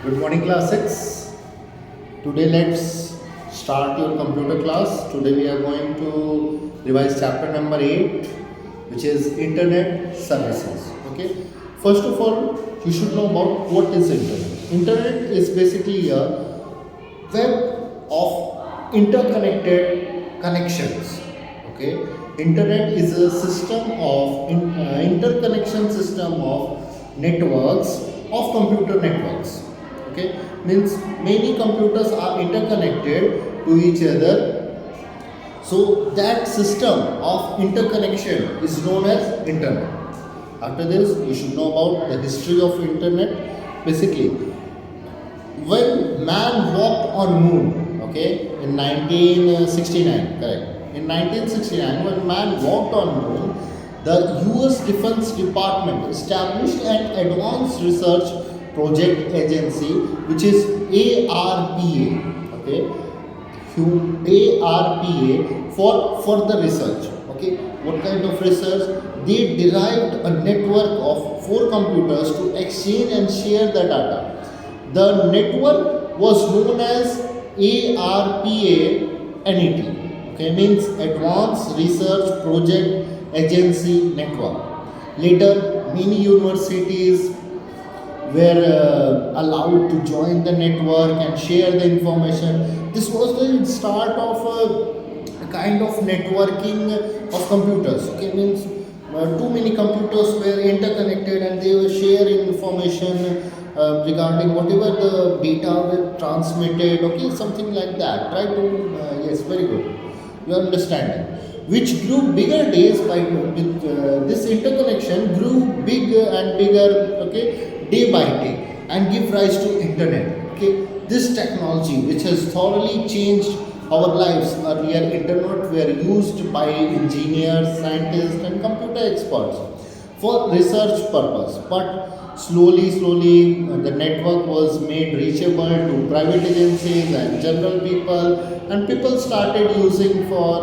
Good morning, class 6. Today, let's start your computer class. Today, we are going to revise chapter number 8, which is Internet Services. Okay, first of all, you should know about what is Internet. Internet is basically a web of interconnected connections. Okay, Internet is a system of interconnection system of networks, of computer networks. Okay, means many computers are interconnected to each other, so that system of interconnection is known as internet. After this, you should know about the history of internet. Basically, when man walked on moon, okay, in 1969, correct, in 1969, when man walked on moon, the US Defense Department established an advanced research project agency, which is ARPA, okay, ARPA for further research. Okay, what kind of research? They derived a network of 4 computers to exchange and share the data. The network was known as ARPA NET. Okay, means Advanced Research Project Agency Network. Later, many universities were allowed to join the network and share the information. This was the start of a kind of networking of computers. Okay, means too many computers were interconnected and they were sharing information regarding whatever the data were transmitted. Okay, something like that. Try to yes, very good. You are understanding. Which grew bigger days by with this interconnection grew bigger and bigger. Okay, day by day, and give rise to internet. Okay, this technology which has thoroughly changed our lives. Earlier, internet were used by engineers, scientists, and computer experts for research purpose, but slowly the network was made reachable to private agencies and general people, and people started using for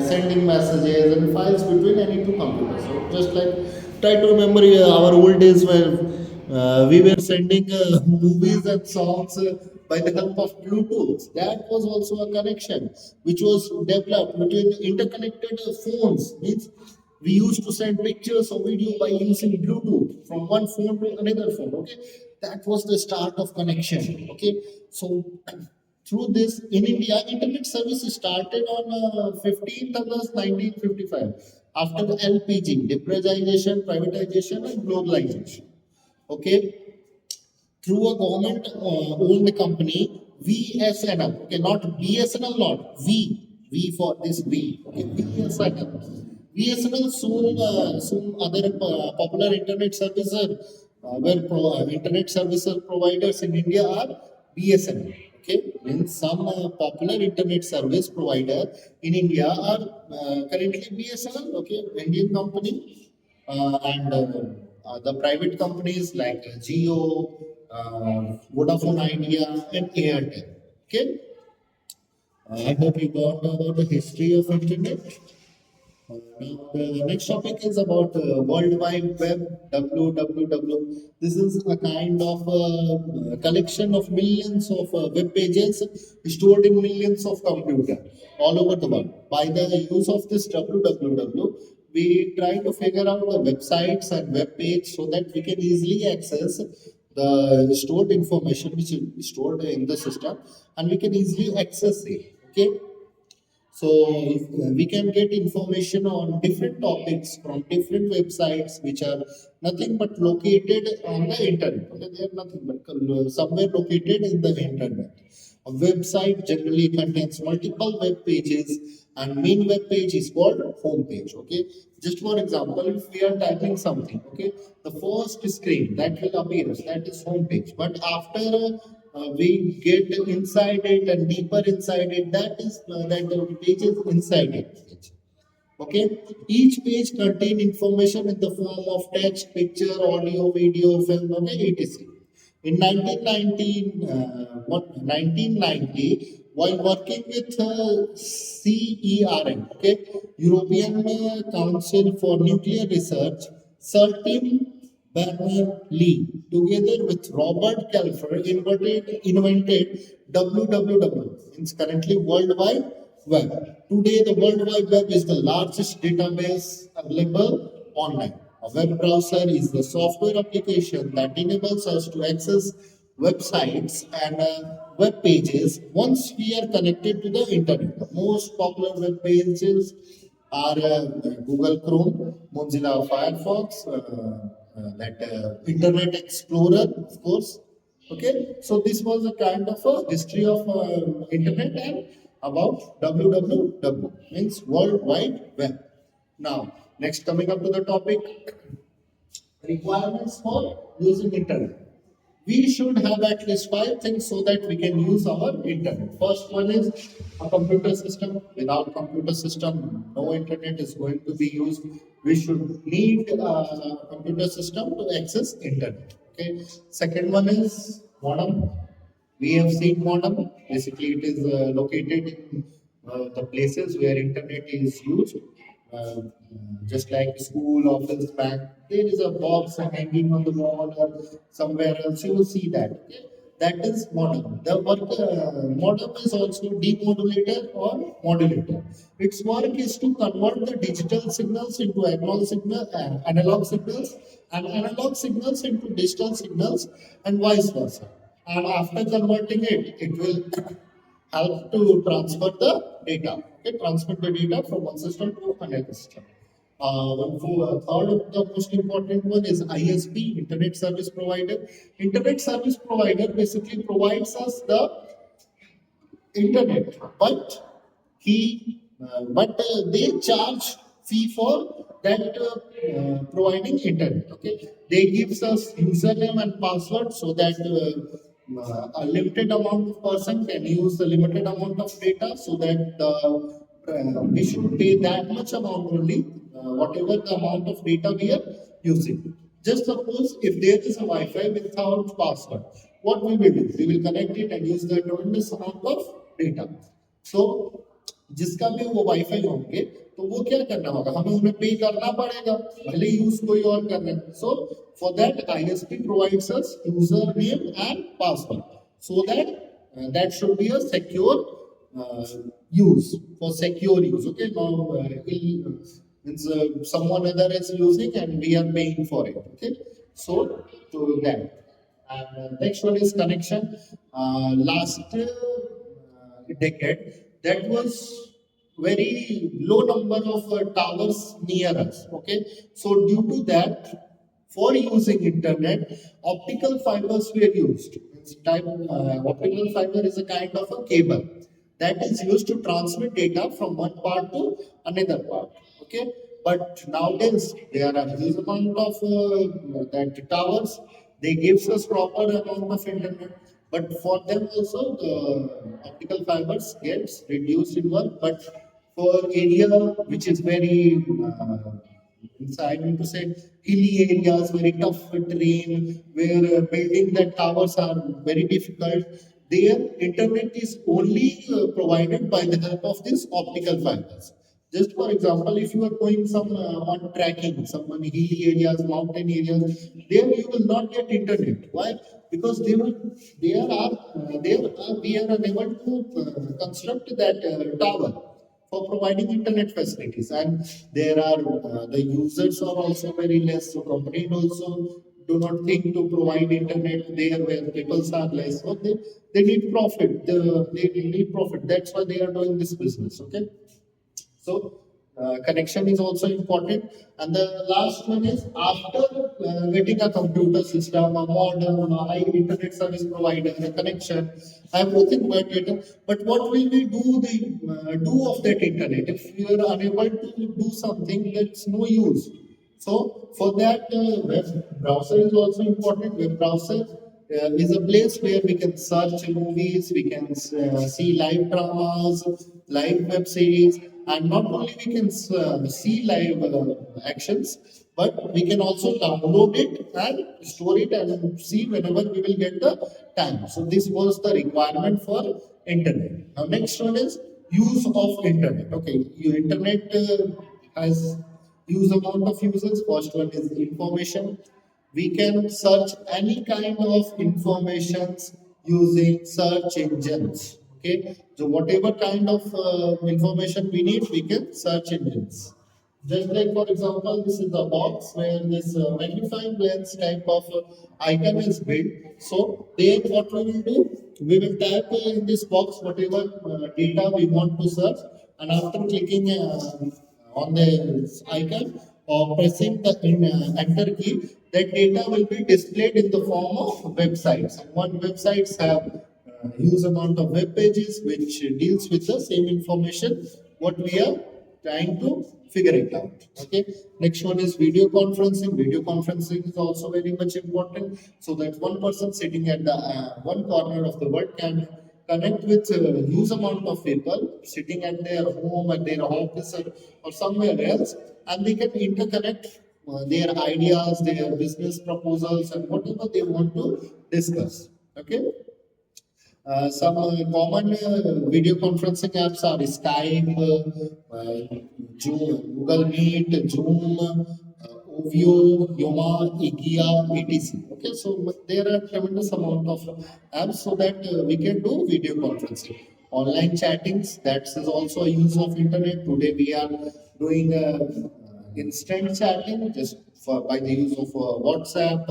sending messages and files between any 2 computers. So just like, try to remember our old days where we were sending movies and songs by the help of Bluetooth. That was also a connection which was developed between interconnected phones. Means we used to send pictures or video by using Bluetooth from one phone to another phone. Okay, that was the start of connection. Okay, so through this in India, internet service started on 15th August 1955 after the LPG, liberalization, privatization, and globalization. Okay, through a government owned company, VSNL. Okay, not BSNL, not V for this V. Okay, VSNL. VSNL soon other popular internet services, internet services providers in India are BSNL. Okay, means some popular internet service provider in India are currently BSNL. Okay, Indian company, and the private companies like Geo, Vodafone Idea, and Airtel. Okay, I hope you got about the history of internet. Now the next topic is about World Wide Web (WWW). This is a kind of collection of millions of web pages stored in millions of computers all over the world. By the use of this WWW, we try to figure out the websites and web page so that we can easily access the stored information which is stored in the system, and we can easily access it. Okay, so we can get information on different topics from different websites which are nothing but located on the internet. Okay, they are nothing but somewhere located in the internet. A website generally contains multiple web pages, and main web page is called home page. Okay, just for example, if we are typing something, okay, the first screen that will appear, that is home page. But after we get inside it and deeper inside it, that is that the page is inside it. Okay, each page contain information in the form of text, picture, audio, video, film, okay, etc. In 1990, while working with CERN, okay, European Council for Nuclear Research, certain Berners-Lee, together with Robert Kelfer, invented WWW, means currently World Wide Web. Today, the World Wide Web is the largest database available online. A web browser is the software application that enables us to access websites and web pages once we are connected to the internet. The most popular web pages are Google Chrome, Mozilla Firefox, that Internet Explorer, of course. Okay, so this was a kind of a history of internet and about WWW, means World Wide Web. Now, next coming up to the topic, requirements for using internet. We should have at least five things so that we can use our internet. First one is a computer system. Without computer system, no internet is going to be used. We should need a computer system to access internet. Okay. Second one is modem. We have seen modem. Basically, it is located in the places where internet is used. Uh, just like school, office, bank, there is a box hanging on the wall or somewhere else. You will see that. Okay? That is modem. The work modem is also demodulator or modulator. Its work is to convert the digital signals into analog signals, and analog signals into digital signals, and vice versa. And after converting it, it will help to transfer the data. Okay, transfer the data from one system to another system. Third of the most important one is ISP, Internet Service Provider. Internet Service Provider basically provides us the internet, but they charge fee for that providing internet. Okay, they gives us username and password so that a limited amount of person can use the limited amount of data, so that we should pay that much amount only, whatever the amount of data we are using. Just suppose if there is a Wi-Fi without password, what we will do? We will connect it and use the tremendous amount of data. So जिसका भी वो wifi होंगे तो वो क्या करना होगा, हमें उन्हें पे करना पड़ेगा, भले ही यूज कोई और कर रहे हैं. So for that ISP provides us user name and password, so that that should be a secure uh, use, for secure use. Okay, now means someone other is using and we are paying for it. Okay, so to that. And next one is connection. Last decade, that was very low number of towers near us. Okay, so due to that, for using internet, optical fibers were used. Optical fiber is a kind of a cable that is used to transmit data from one part to another part. Okay, but nowadays there are huge amount of that towers. They gives us proper amount of internet, but for them also the optical fibers gets reduced in work. But for area which is very so I mean to say hilly areas, very tough terrain, where building the towers are very difficult. There, internet is only provided by the help of these optical fibers. Just for example, if you are going some on trekking, some on hilly areas, mountain areas, there you will not get internet. Why? Because we are unable to construct that tower for providing internet facilities, and there are the users are also very less, so companies also do not think to provide internet there where people are less, so they need profit, they need profit, that's why they are doing this business. Okay, so connection is also important. And the last one is after getting a computer system, a modem, a internet service provider, a connection, everything but data. But what will we do of that internet if we are unable to do something that's no use? So for that, web browser is also important. Web browser is a place where we can search movies, we can see live dramas, live web series, and not only we can see live actions, but we can also download it and store it and see whenever we will get the time. So this was the requirement for internet. Now next one is use of internet. Okay, your internet has huge amount of users. First one is information. We can search any kind of informations using search engines. Okay, so whatever kind of information we need, we can search engines. Just like, for example, this is the box where this magnifying lens type of icon is built. So then what we will do, we will type in this box whatever data we want to search, and after clicking on the icon or pressing the enter key, that data will be displayed in the form of websites. And one websites have huge amount of web pages which deals with the same information what we are trying to figure it out. Okay. Next one is video conferencing. Video conferencing is also very much important, so that one person sitting at the one corner of the world can connect with a huge amount of people sitting at their home, at their office, or somewhere else, and they can interconnect their ideas, their business proposals, and whatever they want to discuss. Okay. Some common video conferencing apps are Skype, Google Meet, Zoom, Ovio, Yoma, Ikia, etc. Okay, so there are tremendous amount of apps so that we can do video conferencing. Online chattings, that is also a use of internet. Today we are doing instant chatting just for by the use of WhatsApp,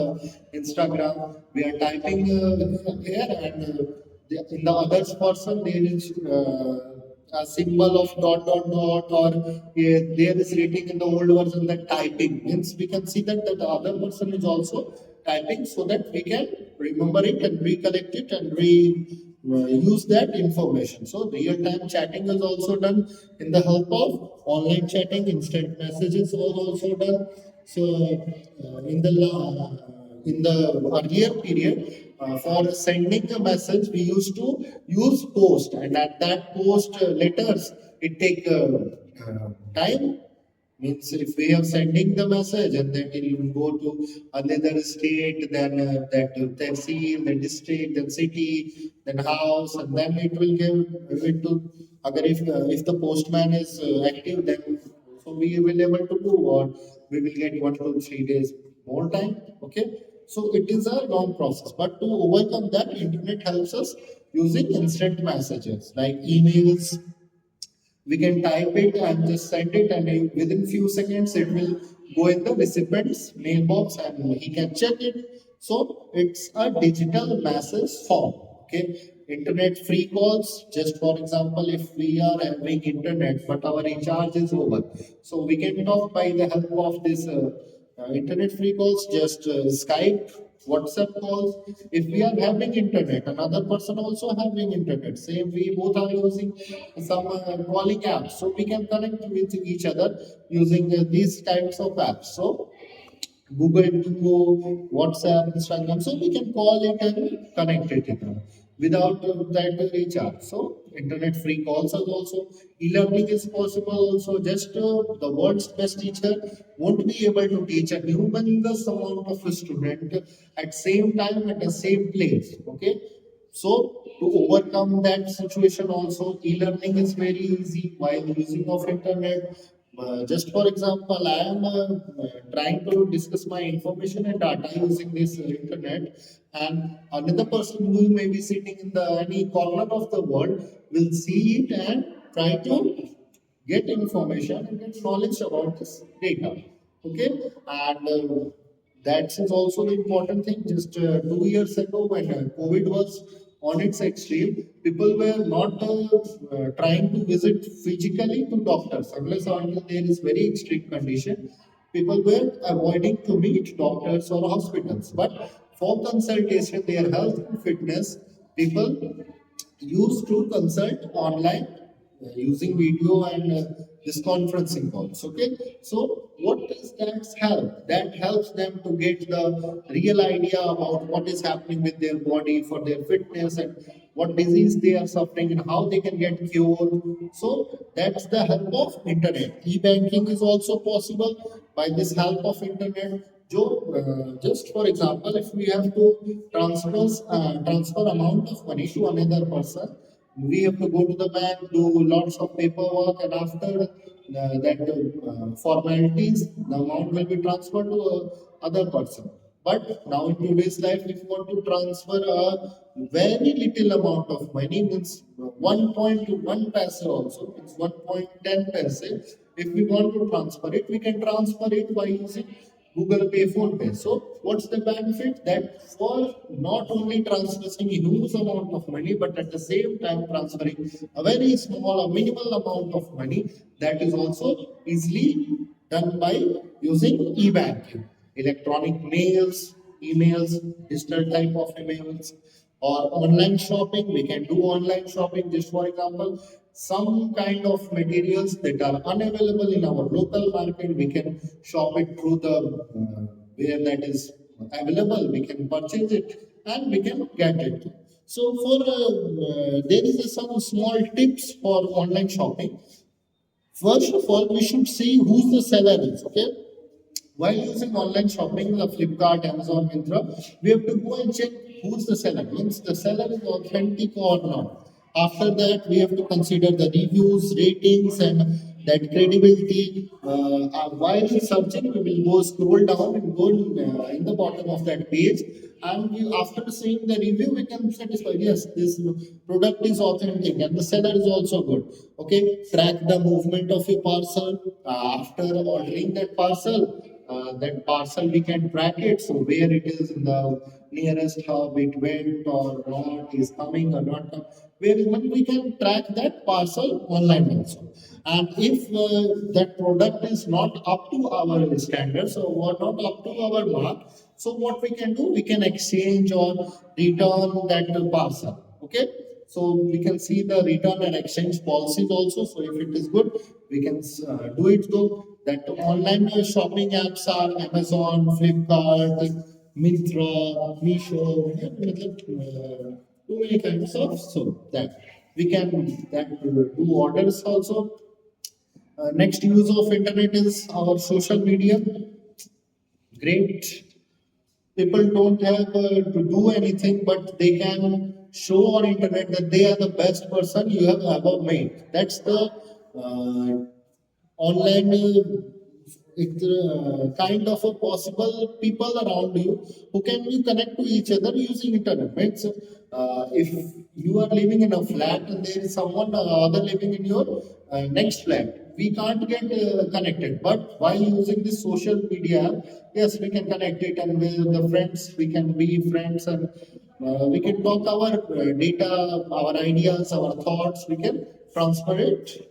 Instagram. We are typing here, and in the other person there is a symbol of dot dot dot, or there is written in the old version that typing means we can see that the other person is also typing, so that we can remember it and recollect it and use that information. So real time chatting is also done in the help of online chatting. Instant messages was also done. So in the earlier period, for sending a message, we used to use post, and at that post letters, it take time. Means if we are sending the message and then it will go to another state, then that tehsil, then district, then city, then house, and then it will give it to. Agar if the postman is active, then so we will able to do, or we will get 1 to 3 days more time. Okay, so it is a long process, but to overcome that, internet helps us using instant messages like emails. We can type it and just send it, and within few seconds it will go in the recipient's mailbox and he can check it. So it's a digital message form. Okay, internet free calls, just for example, if we are having internet but our recharge is over, so we can talk by the help of this internet free calls, just Skype, WhatsApp calls. If we are having internet, another person also having internet, same we both are using some calling apps, so we can connect with each other using these types of apps. So Google Duo, WhatsApp, Instagram. So we can call it and connect it without that recharge. So internet free calls are also, e-learning is possible also. Just the world's best teacher won't be able to teach a humongous amount of a student at same time at the same place. Okay, so to overcome that situation also, e-learning is very easy while using of internet. Just for example, I am trying to discuss my information and data using this internet, and another person who may be sitting in the any corner of the world will see it and try to get information and get knowledge about this data. Okay, and that is also the important thing. Just 2 years ago, when COVID was on its extreme, people were not trying to visit physically to doctors unless or until there is very extreme condition. People were avoiding to meet doctors or hospitals, but for consultation, their health and fitness, people used to consult online using video and this conferencing calls. Okay, so what does that help? That helps them to get the real idea about what is happening with their body for their fitness, and what disease they are suffering and how they can get cured. So that's the help of internet. E-banking is also possible by this help of internet. Just for example, if we have to transfer amount of money to another person, we have to go to the bank, do lots of paperwork, and after that formalities, the amount will be transferred to other person. But now in today's life, if you want to transfer a very little amount of money, means 1.1 paise also, means 1.10 paise. If we want to transfer it, we can transfer it by using Google Pay, Phone Pay. So what's the benefit? That for not only transferring a huge amount of money, but at the same time transferring a very small, a minimal amount of money, that is also easily done by using e-banking, electronic mails, emails, digital type of emails, or online shopping. We can do online shopping. Just for example, some kind of materials that are unavailable in our local market, we can shop it through the where that is available. We can purchase it and we can get it. So for there is some small tips for online shopping. First of all, we should see who's the seller is. Okay, while using online shopping, the Flipkart, Amazon, Myntra, we have to go and check who's the seller. Means the seller is authentic or not. After that, we have to consider the reviews, ratings, and that credibility. While searching, we will go scroll down and go in the bottom of that page. And after seeing the review, we can satisfy yes, this product is authentic and the seller is also good. Okay, track the movement of a parcel after ordering that parcel. That parcel we can track it, so where it is in the nearest hub it went or not, is coming or not coming, where we can track that parcel online also. And if that product is not up to our standards or not up to our mark, so what we can do, we can exchange or return that parcel. Okay, so we can see the return and exchange policies also. So if it is good, we can do it. Though that online shopping apps are Amazon, Flipkart, Myntra, Meesho, too many kinds of, so that we can that do orders also. Next use of internet is our social media. Great. People don't have to do anything, but they can show on internet that they are the best person you have ever made. That's the online kind of a possible people around you who can you connect to each other using internet. Right? So, if you are living in a flat and there is someone other living in your next flat, we can't get connected. But while using this social media, yes, we can connect it, and with the friends, we can be friends, and we can talk our data, our ideas, our thoughts. We can transfer it.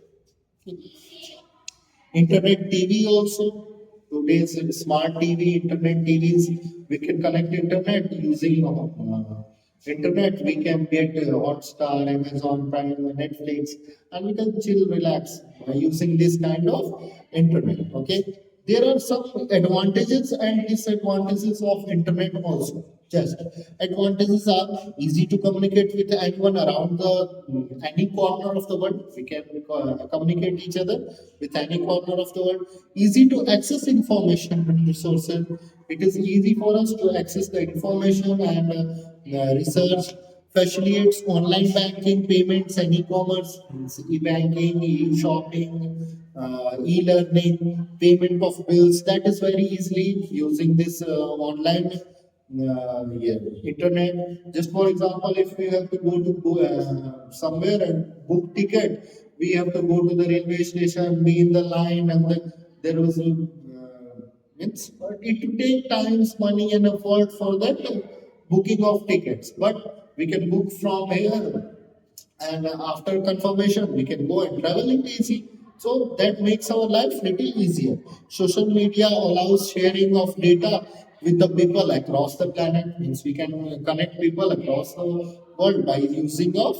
Internet TV also. Today's smart TV, internet TVs, we can connect internet using internet. We can get Hotstar, Amazon Prime, Netflix, and we can chill, relax by using this kind of internet. Okay, there are some advantages and disadvantages of internet also. Just advantages are easy to communicate with anyone around the any corner of the world. We can communicate each other with any corner of the world. Easy to access information and resources. It is easy for us to access the information and research. Facilitates online banking, payments, and e-commerce, means e-banking, e-shopping, e-learning, payment of bills. That is very easily using this online yeah, internet. Just for example, if we have to go somewhere and book ticket, we have to go to the railway station, be in the line, and there was a means it to take times, money, and effort for that booking of tickets. But we can book from here, and after confirmation we can go and travel it easy. So that makes our life little easier. Social media allows sharing of data with the people across the planet, means we can connect people across the world by using of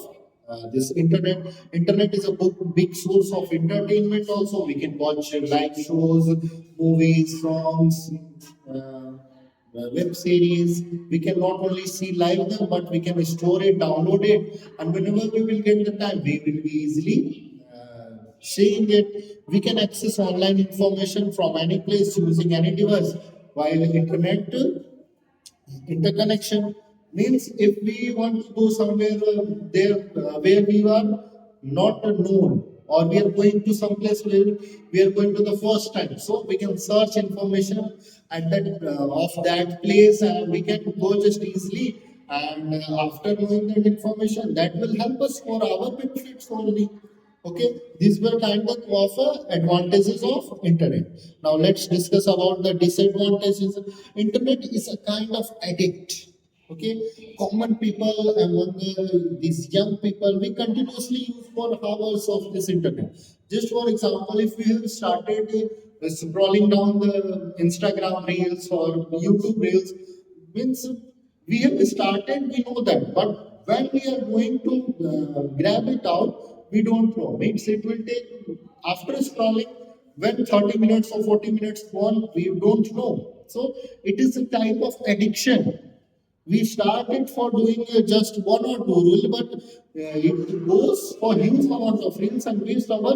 this internet is a big source of entertainment also. We can watch live shows, movies, songs, uh, web series. We can not only see live them, but we can store it, download it, and whenever we will get the time, we will be easily seeing it. We can access online information from any place using any device. While internet interconnection means if we want to go somewhere there where we are not known, or we are going to some place where we are going to the first time, so we can search information at that of that place, and we can go just easily. And after knowing that information, that will help us for our benefits only. Okay, these were kind of advantages of internet. Now let's discuss about the disadvantages. Internet is a kind of addict. Okay, common people among these young people, we continuously use for hours of this internet. Just for example, if we have started scrolling down the Instagram reels or YouTube reels, means we have started, we know that, but when we are going to grab it out, we don't know. Means it will take after scrolling, when 30 minutes or 40 minutes gone, we don't know. So it is a type of addiction. We started for doing just one or two rule, but it goes for huge amount of reels and waste our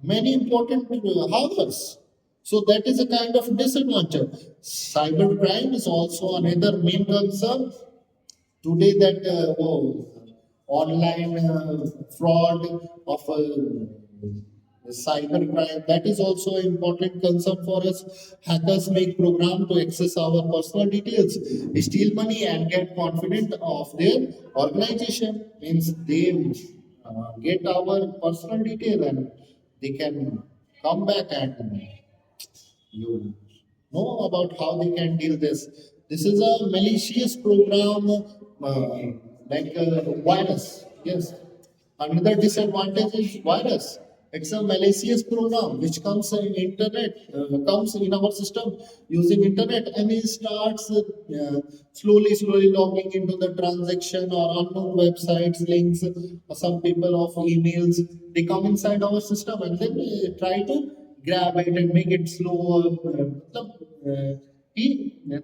many important hours. So that is a kind of disadvantage. Cybercrime is also another main concern today, that online fraud of cybercrime, that is also an important concern for us. Hackers make program to access our personal details, steal money, and get confident of their organization. Means they get our personal detail, and they can come back, and you know about how they can deal this. This is a malicious program, like a virus. Yes. Another disadvantage is virus. It's a malicious program which comes in internet, comes in our system using internet, and it starts slowly logging into the transaction or unknown websites, links. Some people of emails, they come inside our system, and then try to grab it and make it slower.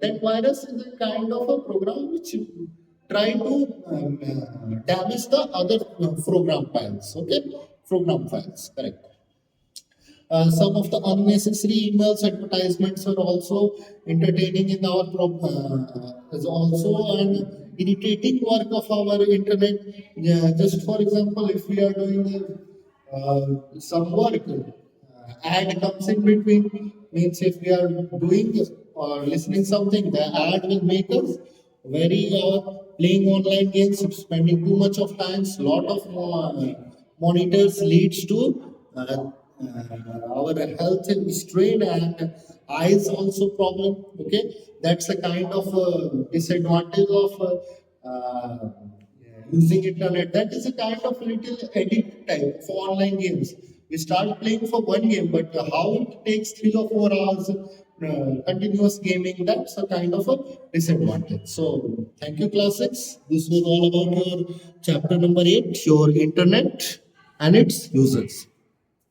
That virus is a kind of a program which try to damage the other program files. Okay, program files, correct. Some of the unnecessary emails, advertisements are also entertaining in our is also an irritating work of our internet. Yeah, just for example, if we are doing some work, ad comes in between. Means if we are doing or listening something, the ad will make us very playing online games, spending too much of times. Lot of monitors leads to our health strain, and eyes also problem. Okay, that's a kind of disadvantage of using internet. That is a kind of little addict type for online games. We start playing for one game, but how it takes 3 or 4 hours continuous gaming, that's a kind of a disadvantage. So thank you, class 6. This was all about your chapter number 8, your internet and its users.